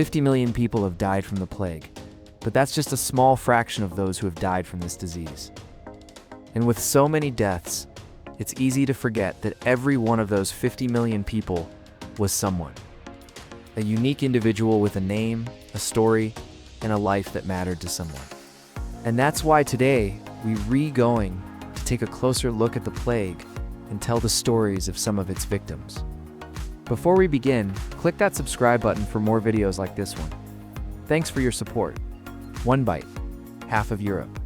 50 million people have died from the plague, but that's just a small fraction of those who have died from this disease. And with so many deaths, it's easy to forget that every one of those 50 million people was someone. A unique individual with a name, a story, and a life that mattered to someone. And that's why today, we're going to take a closer look at the plague and tell the stories of some of its victims. Before we begin, click that subscribe button for more videos like this one. Thanks for your support. One bite, half of Europe.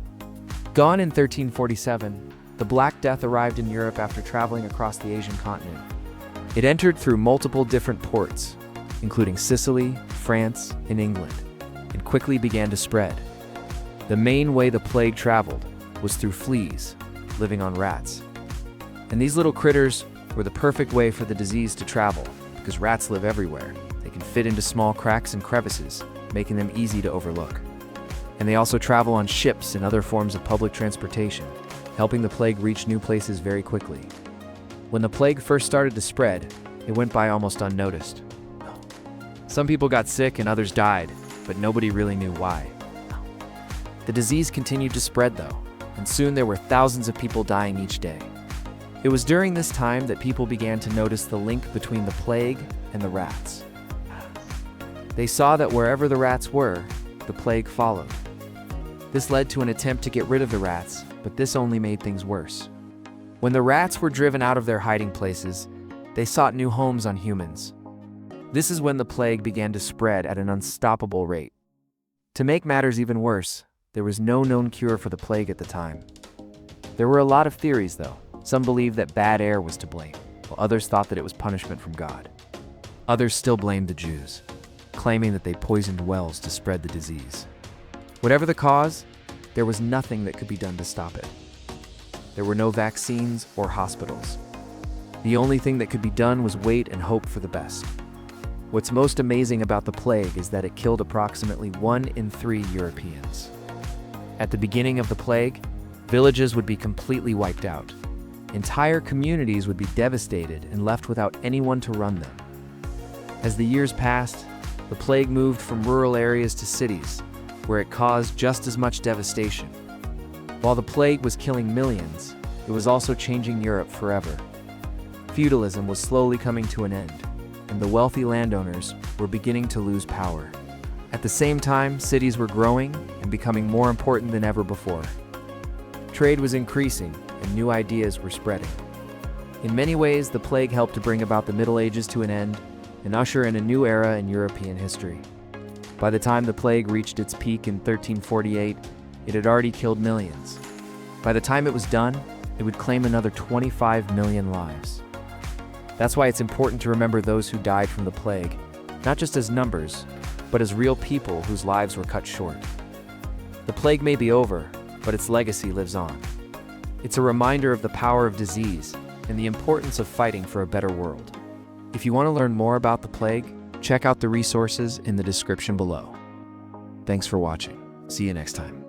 Gone in 1347, the Black Death arrived in Europe after traveling across the Asian continent. It entered through multiple different ports, including Sicily, France, and England, and quickly began to spread. The main way the plague traveled was through fleas, living on rats. And these little critters were the perfect way for the disease to travel, because rats live everywhere. They can fit into small cracks and crevices, making them easy to overlook. And they also travel on ships and other forms of public transportation, helping the plague reach new places very quickly. When the plague first started to spread, it went by almost unnoticed. Some people got sick and others died, but nobody really knew why. The disease continued to spread though, and soon there were thousands of people dying each day. It was during this time that people began to notice the link between the plague and the rats. They saw that wherever the rats were, the plague followed. This led to an attempt to get rid of the rats, but this only made things worse. When the rats were driven out of their hiding places, they sought new homes on humans. This is when the plague began to spread at an unstoppable rate. To make matters even worse, there was no known cure for the plague at the time. There were a lot of theories though. Some believed that bad air was to blame, while others thought that it was punishment from God. Others still blamed the Jews, claiming that they poisoned wells to spread the disease. Whatever the cause, there was nothing that could be done to stop it. There were no vaccines or hospitals. The only thing that could be done was wait and hope for the best. What's most amazing about the plague is that it killed approximately 1 in 3 Europeans. At the beginning of the plague, villages would be completely wiped out. Entire communities would be devastated and left without anyone to run them. As the years passed, the plague moved from rural areas to cities, where it caused just as much devastation. While the plague was killing millions, it was also changing Europe forever. Feudalism was slowly coming to an end, and the wealthy landowners were beginning to lose power. At the same time, cities were growing and becoming more important than ever before. Trade was increasing, and new ideas were spreading. In many ways, the plague helped to bring about the Middle Ages to an end and usher in a new era in European history. By the time the plague reached its peak in 1348, it had already killed millions. By the time it was done, it would claim another 25 million lives. That's why it's important to remember those who died from the plague, not just as numbers, but as real people whose lives were cut short. The plague may be over, but its legacy lives on. It's a reminder of the power of disease and the importance of fighting for a better world. If you want to learn more about the plague, check out the resources in the description below. Thanks for watching. See you next time.